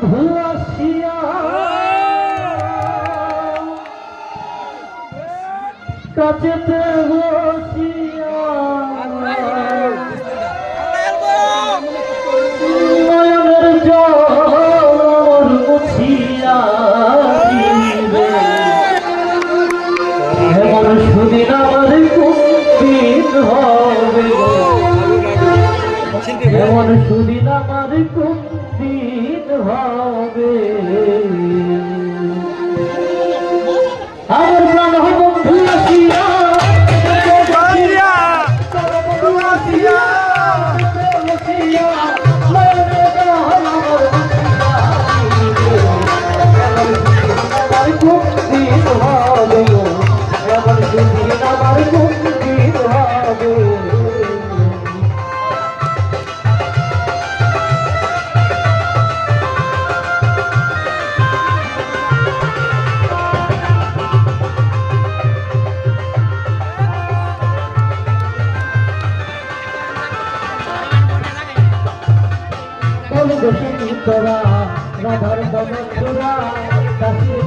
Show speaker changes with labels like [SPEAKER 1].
[SPEAKER 1] বন্ধু আসিয়া কাছেতে বসিয়া নয়নের জল মুছিয়া দিবে এমন সুদিন আমার কোনদিন হবে এমন সুদিন আমার কোনদিন হবে আমার প্রাণ বন্ধু আসিয়া রাধার বনচূড়া কাশী